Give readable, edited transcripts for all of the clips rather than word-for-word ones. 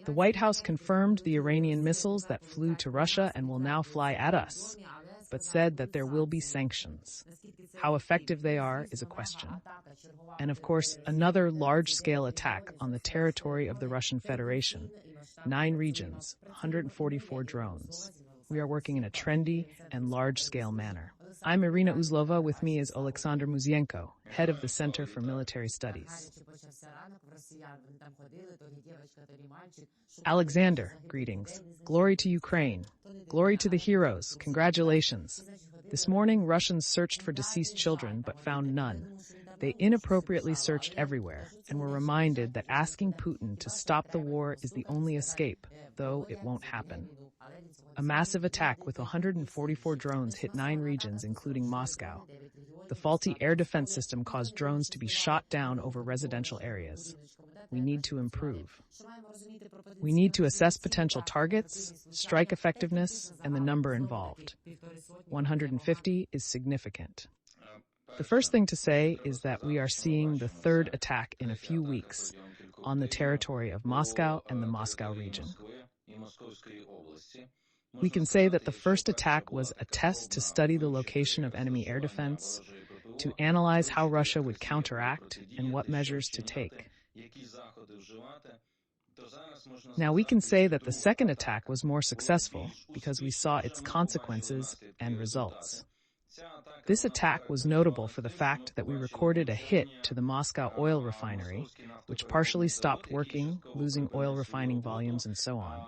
The White House confirmed the Iranian missiles that flew to Russia and will now fly at us, but said that there will be sanctions. How effective they are is a question. And of course, another large-scale attack on the territory of the Russian Federation. 9 regions, 144 drones. We are working in a trendy and large-scale manner. I'm Iryna Uzlova. With me is Oleksandr Musienko, head of the Center for Military Studies. Alexander, greetings. Glory to Ukraine. Glory to the heroes. Congratulations. This morning, Russians searched for deceased children but found none. They inappropriately searched everywhere and were reminded that asking Putin to stop the war is the only escape, though it won't happen. A massive attack with 144 drones hit 9 regions, including Moscow. The faulty air defense system caused drones to be shot down over residential areas. We need to improve. We need to assess potential targets, strike effectiveness, and the number involved. 150 is significant. The first thing to say is that we are seeing the 3rd attack in a few weeks on the territory of Moscow and the Moscow region. We can say that the first attack was a test to study the location of enemy air defense, to analyze how Russia would counteract and what measures to take. Now we can say that the 2nd attack was more successful because we saw its consequences and results. This attack was notable for the fact that we recorded a hit to the Moscow oil refinery, which partially stopped working, losing oil refining volumes and so on.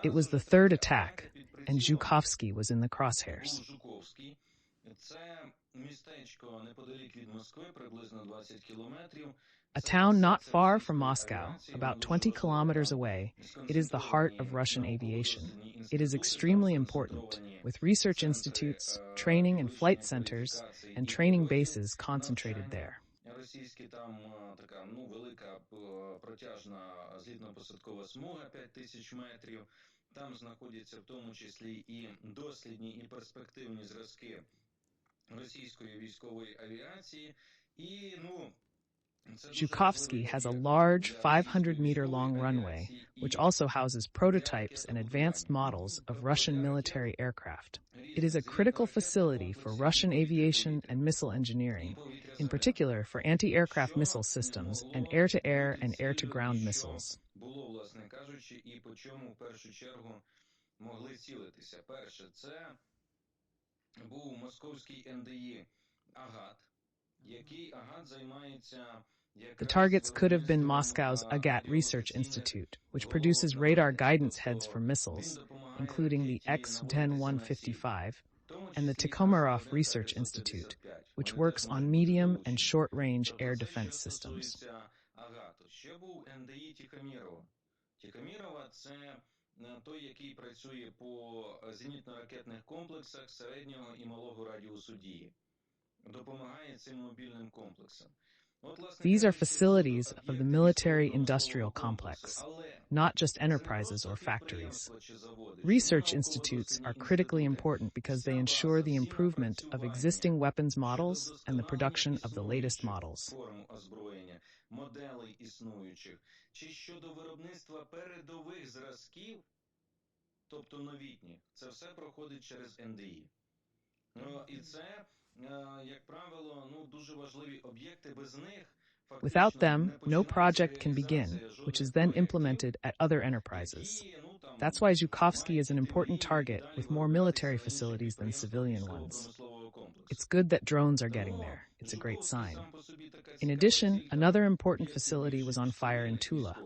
It was the 3rd attack, and Zhukovsky was in the crosshairs. A town not far from Moscow, about 20 kilometers away, it is the heart of Russian aviation. It is extremely important, with research institutes, training and flight centers, and training bases concentrated there. Zhukovsky has a large 500-meter-long runway, which also houses prototypes and advanced models of Russian military aircraft. It is a critical facility for Russian aviation and missile engineering, in particular for anti-aircraft missile systems and air-to-air and air-to-ground missiles. The targets could have been Moscow's Agat Research Institute, which produces radar guidance heads for missiles, including the X-10-155, and the Tikhomarov Research Institute, which works on medium and short-range air defense systems. These are facilities of the military-industrial complex, not just enterprises or factories. Research institutes are critically important because they ensure the improvement of existing weapons models and the production of the latest models. Without them, no project can begin, which is then implemented at other enterprises. That's why Zhukovsky is an important target with more military facilities than civilian ones. It's good that drones are getting there. It's a great sign. In addition, another important facility was on fire in Tula.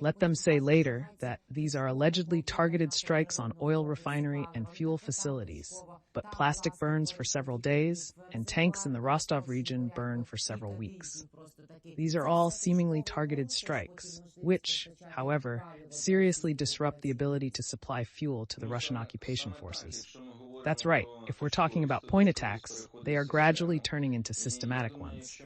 Let them say later that these are allegedly targeted strikes on oil refinery and fuel facilities, but plastic burns for several days, and tanks in the Rostov region burn for several weeks. These are all seemingly targeted strikes, which, however, seriously disrupt the ability to supply fuel to the Russian occupation forces. That's right, if we're talking about point attacks, they are gradually turning into systematic ones.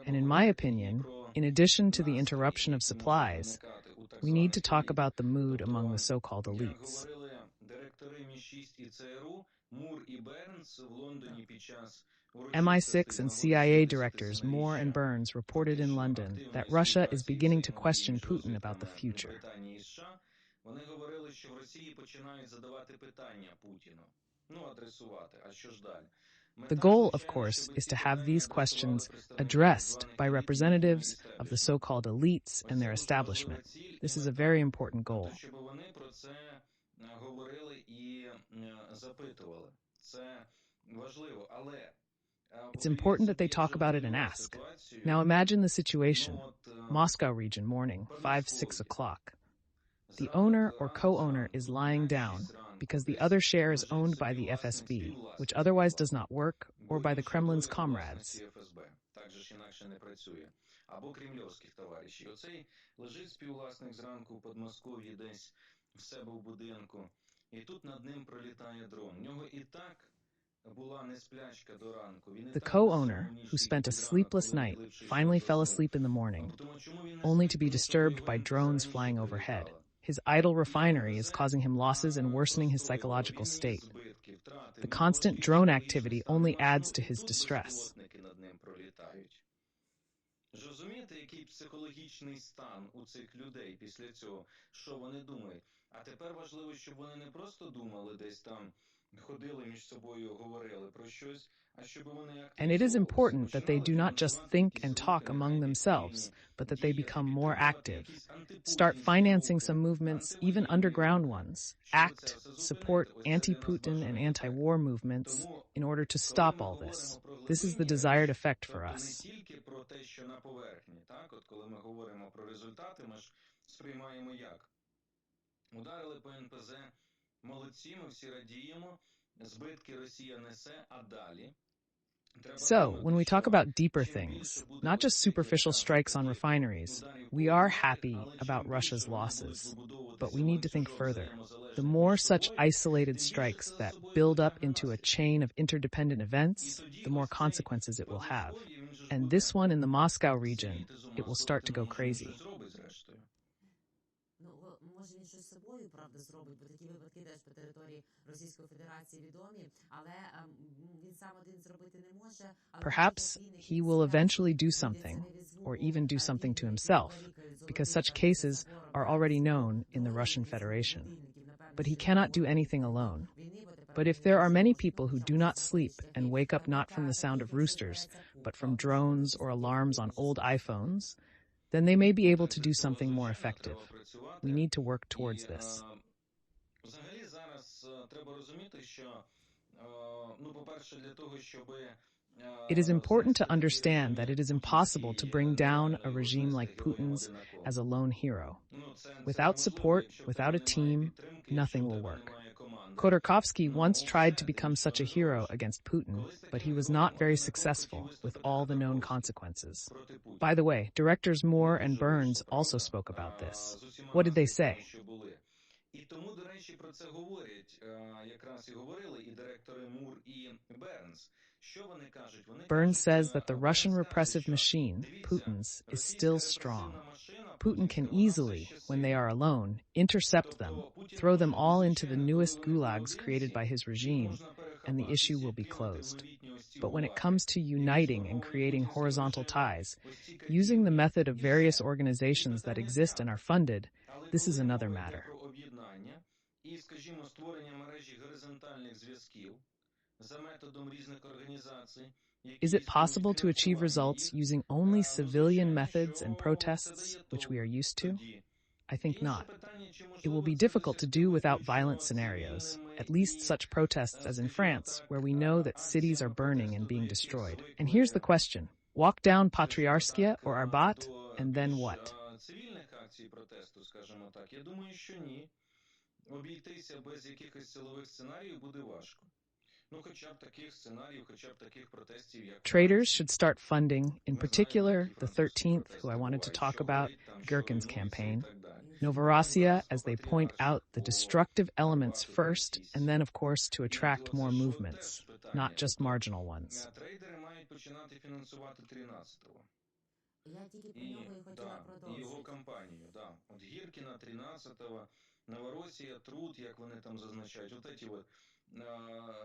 And in my opinion, in addition to the interruption of supplies, we need to talk about the mood among the so-called elites. MI6 and CIA directors Moore and Burns reported in London that Russia is beginning to question Putin about the future. The goal, of course, is to have these questions addressed by representatives of the so-called elites and their establishment. This is a very important goal. It's important that they talk about it and ask. Now imagine the situation. Moscow region, morning, 5, 6 o'clock. The owner or co-owner is lying down because the other share is owned by the FSB, which otherwise does not work, or by the Kremlin's comrades. The co-owner, who spent a sleepless night, finally fell asleep in the morning, only to be disturbed by drones flying overhead. His idle refinery is causing him losses and worsening his psychological state. The constant drone activity only adds to his distress. Розумієте, який психологічний стан у цих людей після цього? Що вони думають? А тепер важливо, щоб вони не просто думали десь там, ходили між собою, говорили про щось, а щоб вони активізувалися. And it is important that they do not just think and talk among themselves, but that they become more active. Start financing some movements, even underground ones. Act, support anti-Putin and anti-war movements in order to stop all this. This is the desired effect for us. Ударили по НПЗ, молодці, ми всі радіємо, збитки Росія несе, а далі? So, when we talk about deeper things, not just superficial strikes on refineries, we are happy about Russia's losses. But we need to think further. The more such isolated strikes that build up into a chain of interdependent events, the more consequences it will have. And this one in the Moscow region, it will start to go crazy. Може він щось з собою, правда, зробить, бо такі випадки теж по території Російської Федерації відомі, але він сам один зробити не може. Perhaps he will eventually do something, or even do something to himself, because such cases are already known in the Russian Federation. But he cannot do anything alone. But if there are many people who do not sleep and wake up not from the sound of roosters, but from drones or alarms on old iPhones, then they may be able to do something more effective. We need to work towards this. Взагалі зараз треба розуміти, що, по-перше, для того, щоб It is important to understand that it is impossible to bring down a regime like Putin's as a lone hero. Without support, without a team, nothing will work. Khodorkovsky once tried to become such a hero against Putin, but he was not very successful with all the known consequences. By the way, directors Moore and Burns also spoke about this. What did they say? І тому, до речі, про це говорять, якраз і говорили і директори Мур і Бернс. Що вони кажуть? Burns says that the Russian repressive machine, Putin's, is still strong. Putin can easily, when they are alone, intercept them, throw them all into the newest gulags created by his regime, and the issue will be closed. But when it comes to uniting and creating horizontal ties, using the method of various organizations that exist and are funded, this is another matter. І, скажімо, створення мережі горизонтальних зв'язків за методом різних організацій. Is it possible to achieve results using only civilian methods and protests, which we are used to? I think not. It will be difficult to do without violent scenarios, at least such protests as in France, where we know that cities are burning and being destroyed. And here's the question. Walk down Patriarskaya or Arbat, and then what? Цивільних акцій протесту, скажімо так, я думаю, що ні. Обійтися без якихось силових сценаріїв буде важко. Хоча б таких сценаріїв, хоча б таких протестів, як... Traders should start funding, in particular, the 13th, who I wanted to talk about, Girkin's campaign. Novorossiya, as they point out, the destructive elements first, and then, of course, to attract more movements, not just marginal ones. Трейдери починати фінансувати 13-го. Я тільки про нього і хотіла І його продовжити. кампанію, да. От Гіркіна 13-го, Новоросія, Труд, як вони там зазначають, от ці от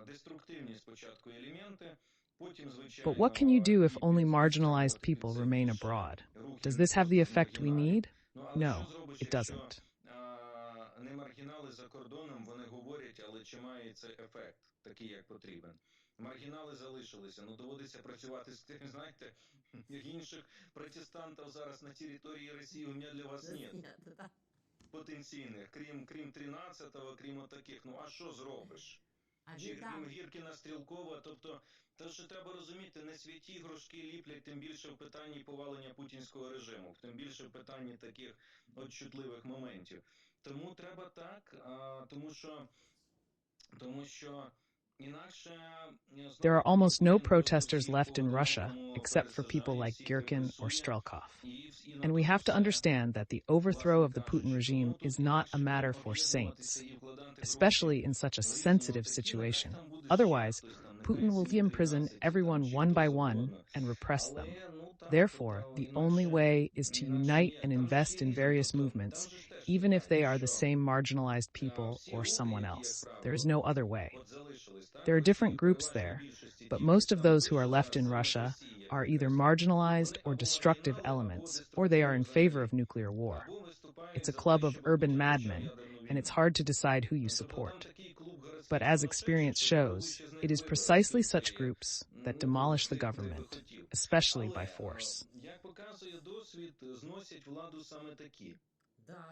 деструктивні спочатку елементи, потім, But what can you звичайно, do і if only marginalized підсвічувати people це remain більше abroad? рухи Does не this have the просто effect we маргіналів. need? Але що No, зробиш, it якщо doesn't. не маргінали за кордоном, вони говорять, але чи має це ефект, такий, як потрібен? Маргінали залишилися, доводиться працювати з тим, знаєте, інших протестантів зараз на території Росії у мене для вас нет. Потенційних, крім 13-го, крім отаких. А що зробиш? Чи крім Гіркіна, Стрілкова, тобто, те, що треба розуміти, не святі ігрушки ліплять, тим більше в питанні повалення путінського режиму, тим більше в питанні таких от чутливих моментів. Тому треба так, тому що інакше... There are almost no protesters left in Russia, except for people like Girkin or Strelkov. And we have to understand that the overthrow of the Putin regime is not a matter for saints, especially in such a sensitive situation. Otherwise, Putin will imprison everyone one by one and repress them. Therefore, the only way is to unite and invest in various movements, even if they are the same marginalized people or someone else. There is no other way. There are different groups there, but most of those who are left in Russia are either marginalized or destructive elements, or they are in favor of nuclear war. It's a club of urban madmen, and it's hard to decide who you support. But as experience shows, it is precisely such groups that demolish the government, especially by force. Як показує досвід, зносять владу саме такі. Да.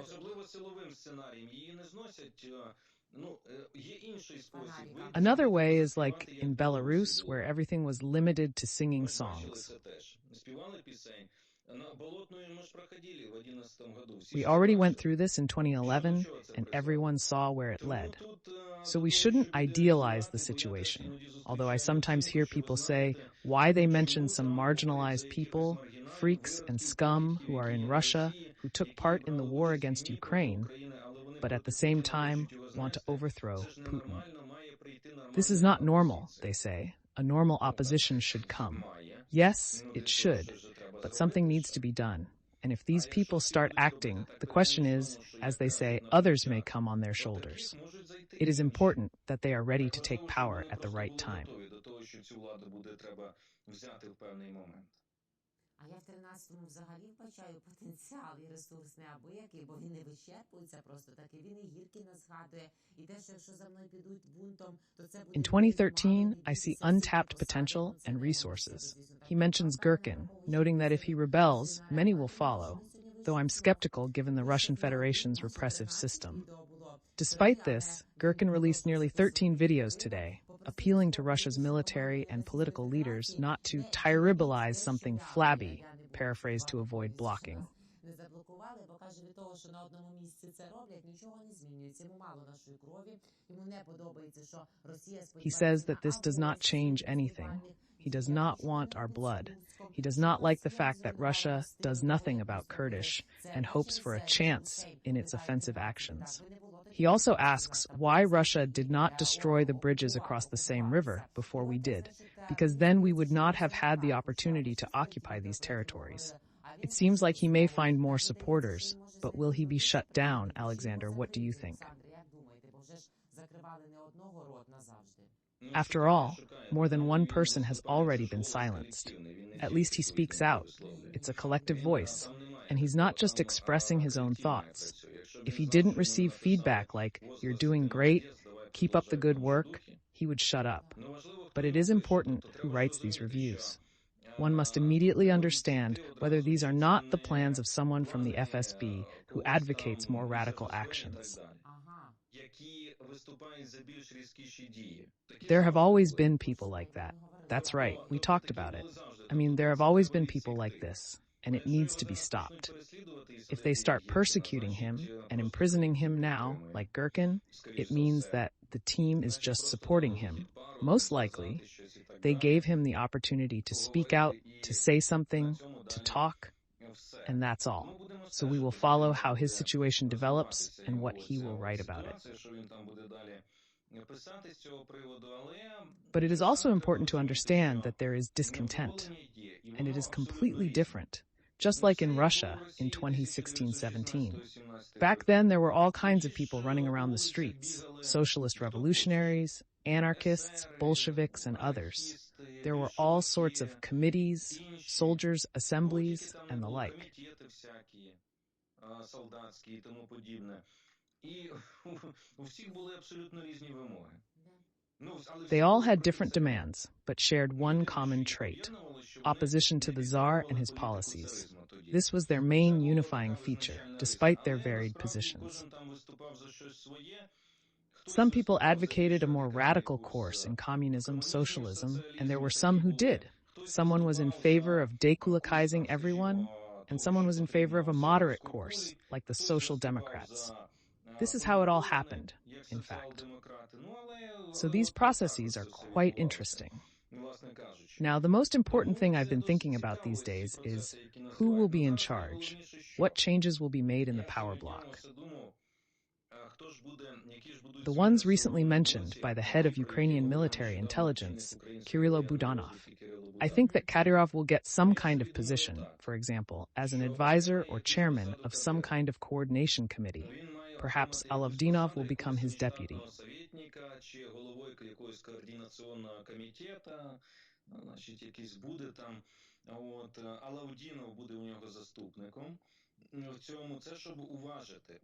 Особливо силовим сценарієм. Її не зносять, є інший спосіб. Another way is like in Belarus, where everything was limited to singing songs. Співали пісень. Болотную мы ж проходили в 2011 году. We already went through this in 2011, and everyone saw where it led. So we shouldn't idealize the situation, although I sometimes hear people say why they mention some marginalized people, freaks and scum who are in Russia, who took part in the war against Ukraine, but at the same time want to overthrow Putin. This is not normal, they say. A normal opposition should come. Yes, it should, but something needs to be done. And if these people start acting, the question is, as they say, others may come on their shoulders. It is important that they are ready to take power at the right time. А я в 13-му взагалі вбачаю потенціал і ресурс неабиякий, бо він не вичерпується просто так. І він і Гіркіна згадує. І те, що якщо за мною підуть бунтом, то це буде... In 2013, I see untapped potential and resources. He mentions Girkin, noting that if he rebels, many will follow, though I'm skeptical given the Russian Federation's repressive system. Despite this, Girkin released nearly 13 videos today, appealing to Russia's military and political leaders not to terribilize something flabby, paraphrased to avoid blocking. He says that this does not change anything. He does not want our blood. He does not like the fact that Russia does nothing about Kurdish and hopes for a chance in its offensive actions. He also asks why Russia did not destroy the bridges across the same river before we did, because then we would not have had the opportunity to occupy these territories. It seems like he may find more supporters, but will he be shut down, Alexander? What do you think? After all, more than one person has already been silenced. At least he speaks out. It's a collective voice, and he's not just expressing his own thoughts. If he didn't receive feedback like, "You're doing great, keep up the good work," he would shut up. But it is important who writes these reviews. One must immediately understand whether these are not the plans of someone from the FSB who advocates more radical actions. There have always been people like that. That's right, we talked about it. I mean, there have always been people like this, and it needs to be stopped. If they start persecuting him and imprisoning him now, like Girkin, it means that the team is just supporting him. Most likely, they gave him the opportunity to speak out, to say something, to talk, and that's all. So we will follow how his situation develops and what he will write about it. писати з цього приводу, але But it is і also так треба important to розуміти, understand що that there is discontent, невдоволення є, і and it воно is абсолютно completely різне. different, just Ну, like це in як було Russia в in Росії 2016-17. 1917 Back років. then, there were all kinds of Тоді people ж running по around the вулицях streets, бігали socialist хто хочеш. revolutionaries, anarchists, Есери, Bolsheviks, and others. анархісти, There were all sorts більшовики, of committees, інші, soldiers' кого тільки assemblies, там не and the було, like. комітети всякі, солдатські і тому подібне. І у всіх були абсолютно різні вимоги. Ну, але They всі all були had проти different царя. demands, but shared one Єдине, common що їх trait: об'єднувало, що вони opposition to не the Tsar and підтримували his політику policies. царизму тоді. This was their Це main була unifying така feature, визначальна риса. despite their Але varied насправді positions. кожен там виступав за щось своє. Хтось Some people виступав advocated a more захищати radical книгу course з in communism, комунізму, socialism, and there соціалізму, were some такі who були. did. Хтось Someone was in виступав favor за of курс dekulakizing там, everyone, скажімо, and того, someone що was in favor of a потрібно moderate всі course, навколо, like the хтось Social виступав Democrats. за This is how it all помірковані, happened, як in fact. соціал-демократи. Ну, So these от так processes це are все quite відбувалося, interesting. власне кажучи. Now, the most important thing Тому I've це been thinking досить about these цікаво, ці days is процеси, які who will назрівають. be Ну, in зараз charge, найголовніше, що what changes will be made in the я power цілими днями bloc. все думав, хто ж буде, які ж будуть The зміни ones в силовому recently mentioned блоці, by the head of про які Ukrainian говорив military нещодавно intelligence, очільник української Kyrylo воєнної Budanov. розвідки Кирило I think Буданов. that Kadyrov will get some Він kind собі of думає position, отак, for example, as an що advisor отримає or якусь chairman посаду of some Кадирова. kind of coordination committee. Він має Perhaps отримати якусь Alavdinov посаду will become якогось his deputy. внештатного советника чи головою якогось координаційного комітету, значить, якийсь буде там. От, Алавдінов буде у нього заступником. В цьому це, щоб уважити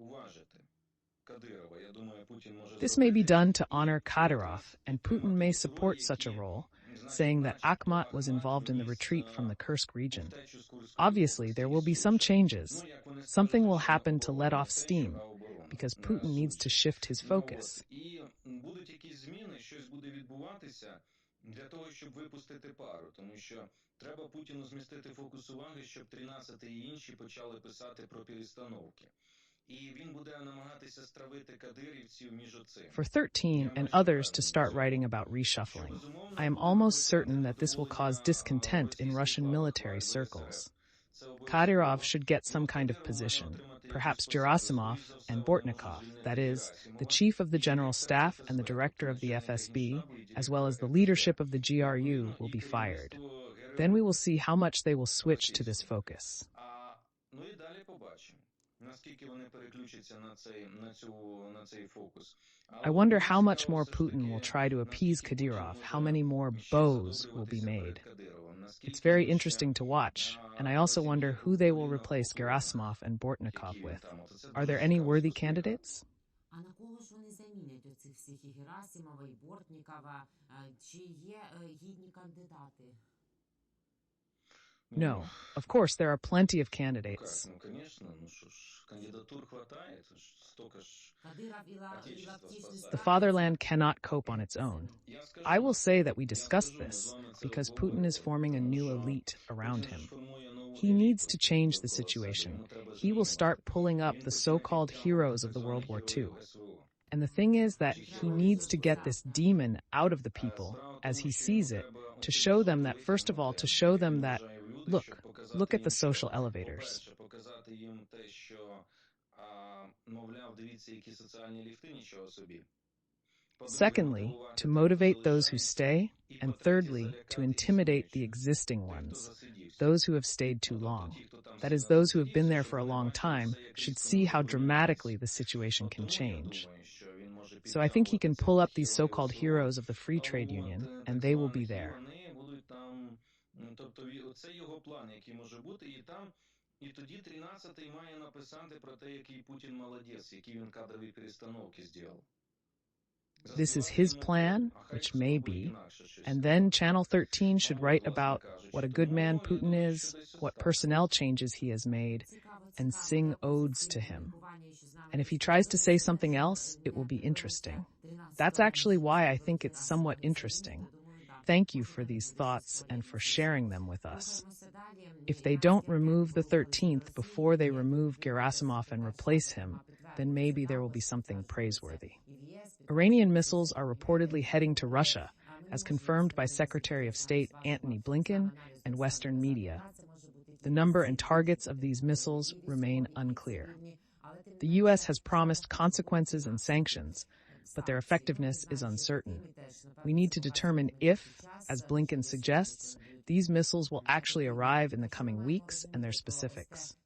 Кадирова. Я думаю, Путін може This may be зробити. done to І honor Kadyrov, якраз and Putin підтримати may ті ролі, support such a які, role, значить, saying that начебто Akhmat was involved in the вніс, retreat from the Kursk region. втечу з Курської Obviously, області there і will be some Суші. changes. Ну, як вони Something скажуть, will що happen to let оборона off втечі, steam, а оборона because на Putin needs to Суші. shift his Ну, focus. от, і будуть якісь зміни, щось буде відбуватися для того, щоб випустити пару. Тому що треба Путіну змістити фокус уваги, щоб 13 і інші почали писати про перестановки. І він буде намагатися стравити кадирівців між оцим. For 13 and others to start writing about reshuffling. I am almost certain that this will cause discontent in Russian military circles. Kadyrov should get some kind of position, perhaps Gerasimov and Bortnikov, that is, the chief of the general staff and the director of the FSB, as well as the leadership of the GRU, will be fired. Then we will see how much they will switch to this focus. Ну і далі побачимо, наскільки вони переключаться на цей фокус. I wonder how much more Putin will try to appease Kadyrov, how many more bows will be made. It's very interesting to watch, and I also wonder who they will replace Gerasimov and Bortnikov with. Are there any worthy candidates? А на кого ж вони замінять оцих всіх і Герасимова, і Бортнікова? Чи є гідні кандидати? No, of course there are plenty of candidates. Ну, конечно, ну що ж, кандидатур хватає, то ж столько ж The fatherland cannot cope on its own. I will say that we discussed this because Putin is forming a new elite around him. He needs to change the situation. He will start pulling up the so-called heroes of the World War II. And the thing is that he needs to get this demon out of the people as he sees it, to show them that, first of all, to show them that, look at the social elevators. Secondly, to motivate those who stay, and thirdly, to intimidate the existing ones, those who have stayed too long. That is, those who have been there for a long time should see how dramatically the situation can change. So I think he can pull up these so-called heroes of the Free Trade Union, and they will be there. І тоді 13-й має написати про те, який Путін молодець, які він кадрові перестановки зробив. This is his plan, which may be, and then Channel 13 should write about what a good man Putin is, what personnel changes he has made, and sing odes to him. And if he tries to say something else, it will be interesting. That's actually why I think it's somewhat interesting. Thank you for these thoughts and for sharing them with us. If they don't remove the 13th before they remove Gerasimov and replace him, then maybe there will be something praiseworthy. Iranian missiles are reportedly heading to Russia, as confirmed by Secretary of State Antony Blinken and Western media. The number and targets of these missiles remain unclear. The U.S. has promised consequences and sanctions, but their effectiveness is uncertain. We need to determine if, as Blinken suggests, these missiles will actually arrive in the coming weeks and their specifics.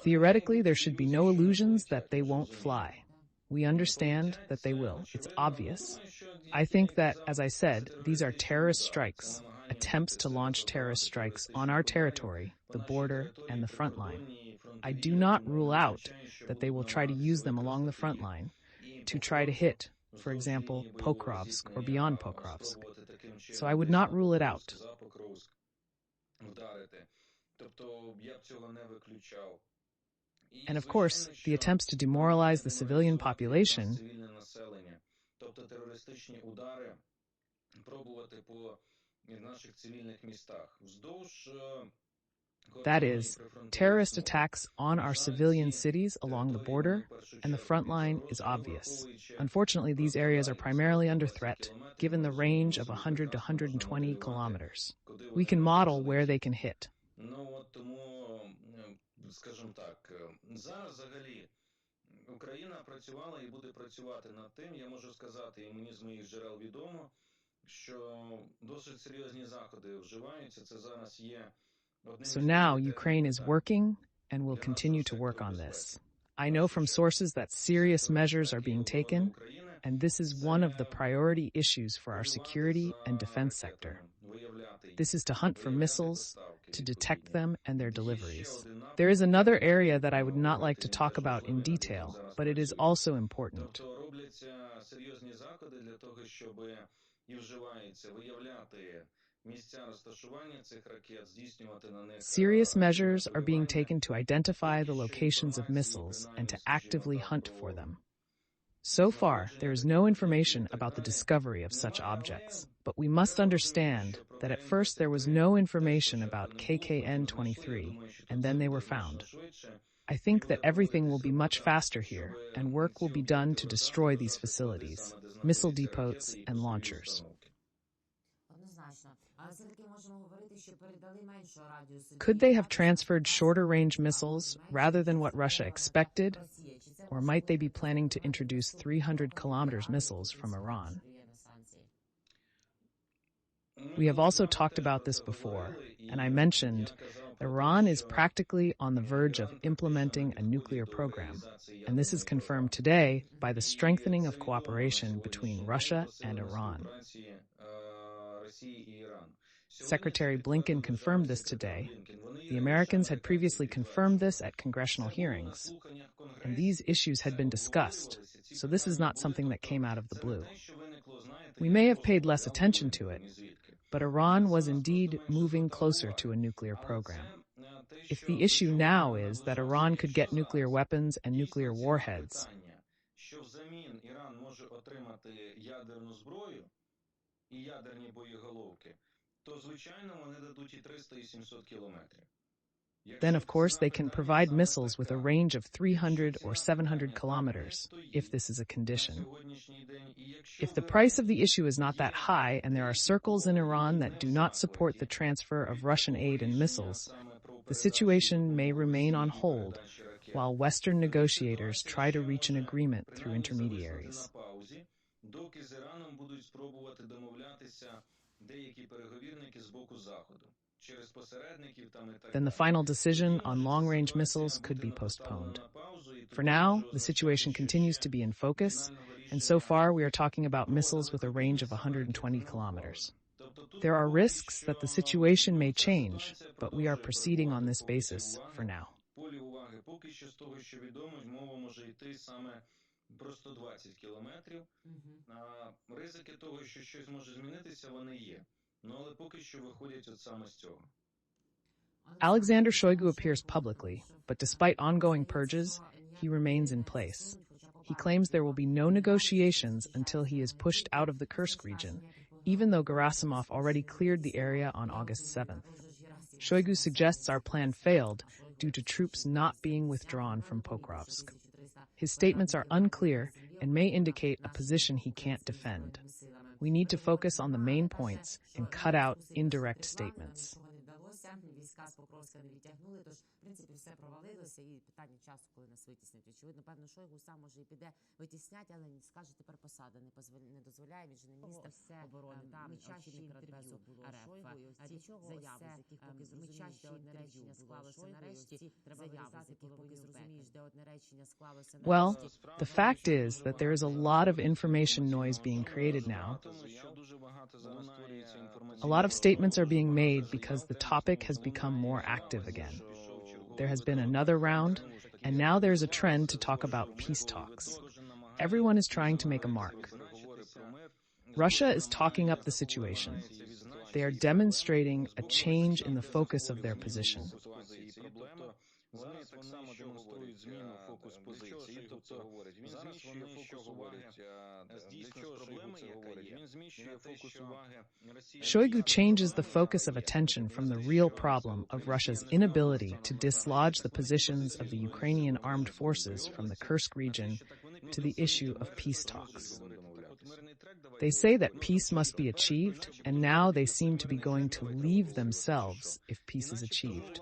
Theoretically, there should be no illusions that they won't fly. We understand that they will. It's obvious. I think that, as I said, these are terrorist strikes, attempts to launch terrorist strikes on our territory, the border, and the front line. I do not rule out that they will try to use them along the front line to try to hit, for example, Pokrovsk or beyond Pokrovsk. So I would not rule it out. And of course, the attempts to demoralize the civilian population, that is, terrorist attacks on our civilian cities along the border and the front line, is obvious. Unfortunately, these areas are primarily under threat, given the range of 100 to 120 kilometers. We can model where they can hit. Скажімо так, зараз взагалі Україна працювала і буде працювати над тим, я можу сказати, і мені з моїх джерел відомо, що досить серйозні заходи вживаються, це зараз є одним з... So now Ukraine is working and will continue to work on this. I know from sources that serious measures are being taken, and this is one of the priority issues for our security and defense sector. This is to hunt for missiles, to detect them and their deliveries. There is another area that I would not like to talk about in detail, but it is also important. Serious measures are being taken to identify the locations of missiles and to actively hunt for them. So far, there is no information about the discovery of such objects, but we must understand that at first there was no information about KKN-23, and then they were found. I think that everything will be much faster here, and work will be done to destroy these facilities, missile depots, and launchers. Could they have transferred shorter-range missiles rather than what Russia expected? Or might they be planning to introduce 300-kilometer missiles from Iran? We have also talked about this before, and I mentioned Iran is practically on the verge of implementing a nuclear program, and this is confirmed today by the strengthening of cooperation between Russia and Iran. Secretary Blinken confirmed this today. The Americans had previously confirmed this at congressional hearings, and these issues had been discussed, so this is not something that came out of the blue. We may have paid less attention to it, but Iran was indeed moving closer to a nuclear program. If the issue now is that Iran could get nuclear weapons and nuclear warheads, then of course they can provide missiles with a range of 300 or 700 kilometers, if this is a condition. If the price of the issue is not that high and there are circles in Iran that do not support the transfer of Russian aid and missiles, the situation may remain on hold while Western negotiators try to reach an agreement through intermediaries. Then the final decision on long-range missiles could be postponed. For now, the situation continues to be in focus, and so far we are talking about missiles with a range of 120 kilometers. There are risks that the situation may change, but we are proceeding on this basis for now. Alexander Shoigu appears publicly, but despite ongoing purges, he remains in place. He claims there will be no negotiations until he is pushed out of the Kursk region, even though Gerasimov already cleared the area on August 7th. Shoigu suggests our plan failed due to troops not being withdrawn from Pokrovsk. His statements are unclear and may indicate a position he can't defend. We need to focus on the main points and cut out indirect statements. Консистентно війська з Покровська не відтягнули, тож, в принципі, все провалилося, і питання часу, коли нас витіснять. Очевидно, певно, Шойгу сам може і піде витіснять, але скаже, тепер посада не дозволяє, він же не міністр оборони. Там очільник Радбезу РФ. Для чого заяви, з яких поки зрозумієш, де одне речення склалося нарешті, треба вирізати половину зрозумієш, де одне речення склалося нарешті. Well, the fact is that there is a lot of information noise being created now. A lot of statements are being made because the topic has become more active again. There has been another round, and now there's a trend to talk about peace talks. Everyone is trying to make a mark. Russia is talking up the situation. They are demonstrating a change in the focus of their position. Зараз так само демонструють зміну фокус позиції, тобто зараз вони що говорять, дійсно з проблеми, яка є, він зміщує фокус уваги Росії. Shoigu changes the focus of attention from the real problem of Russia's inability to dislodge the positions of the Ukrainian armed forces from the Kursk region to the issue of peace talks. They say that peace must be achieved, and now they seem to be going to leave themselves if peace is achieved.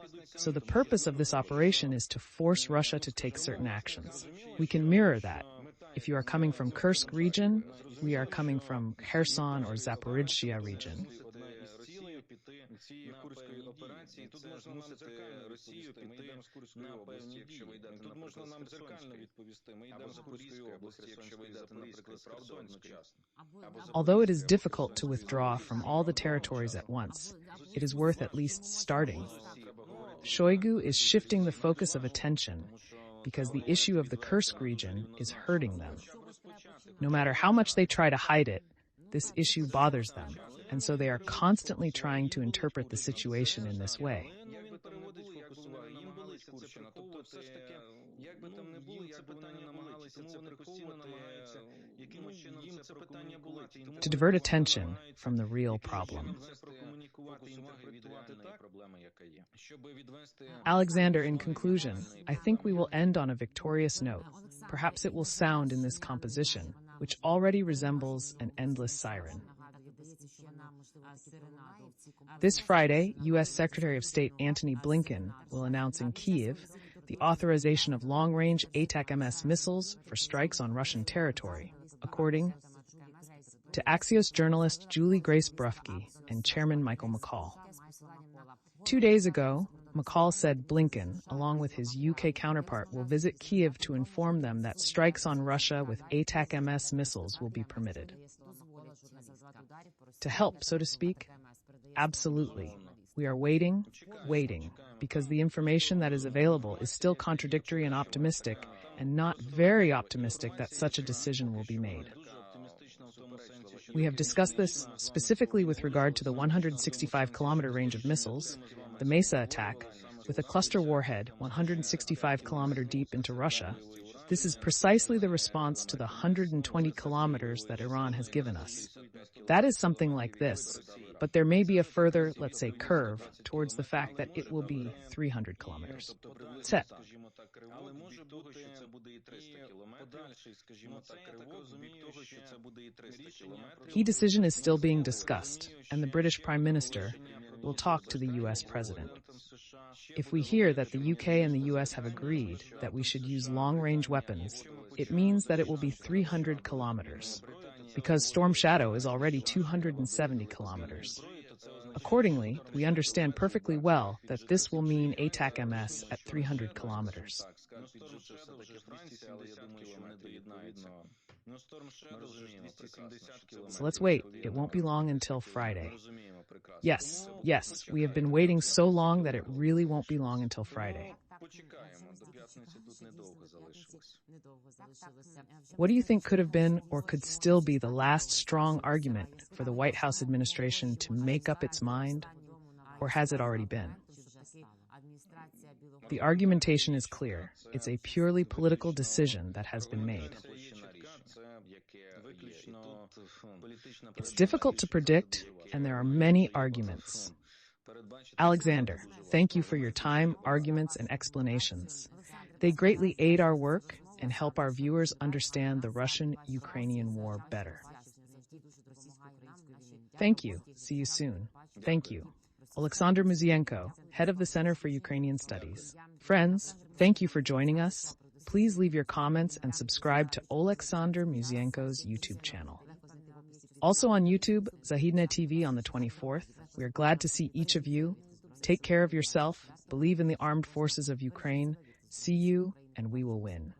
So the purpose of this operation is to force Russia to take certain actions. We can mirror that. If you are coming from Kursk region, we are coming from Kherson or Zaporizhzhia region. Цієї курської операції, тут можна нам дзеркально Росію піти на певні дії. Тут можна нам дзеркально відповісти. Ми йдемо з Курської області, якщо ви йдете, наприклад, з Херсону одночасно. Although it is difficult to withdraw from all the territories at once, it is worth at least starting. Shoigu is shifting the focus of attention because the issue of the Kursk region is hurting them. No matter how much they try to hide it, this issue bothers them, and so they are constantly trying to interpret the situation in this way. To divert attention from the real problem. Alexander, in conclusion, I think we will end on a victorious note. Perhaps it will sound in this composition, which already resembles an endless siren. This Friday, U.S. Secretary of State Antony Blinken will announce in Kyiv the authorization of long-range ATACMS missiles for strikes on Russian territory, according to Axios journalist Julie Grace Brufke and Chairman Michael McCall. 2 days ago, McCall said Blinken, along with his UK counterpart, will visit Kyiv to inform them that strikes on Russia with ATACMS missiles will be permitted. To help, so to speak? Absolutely. We are waiting, because the information that is available is still contradictory and optimistic, and not very optimistic that such a decision will be made. We have discussed this specifically with regard to the 165-kilometer range of missiles, the Mesa attack, with a cluster warhead 165 kilometer deep into Russia. This is precisely the response to the 120 kilometers that Iran has given us. That is something like this, but there may be a further, let's say, curve towards the fact that it will be 300 kilometers. Set. Key decision is still being discussed, and the British Prime Minister will talk to the U.S. President. If we hear that the UK and the US have agreed that we should use long-range weapons, it means that it will be 300 kilometers, because Storm Shadow is already 270 kilometers. Accordingly, we understand perfectly well that this will mean ATACMS at 300 kilometers. So let's wait. It won't be long until Friday. Yes, we have been waiting so long that it really won't be long until Friday. What do you think could have been or could still be the last strong argument for the White House administration to make up its mind? Or has it already been? The argumentation is clear. It's a purely political decision that has been made. It's difficult to predict, and there are many arguments. Alexander, thank you for your time, arguments, and explanations. They greatly aid our work and help our viewers understand the Russian-Ukrainian war better. Thank you. See you soon. Thank you. Oleksandr Musienko, head of the Center for Ukrainian Studies. Friends, thank you for joining us. Please leave your comments and subscribe to Oleksandr Musienko's YouTube channel. Also on YouTube, Zahidna TV on the 24th. We are glad to see each of you. Take care of yourself, believe in the armed forces of Ukraine. See you, and we will win.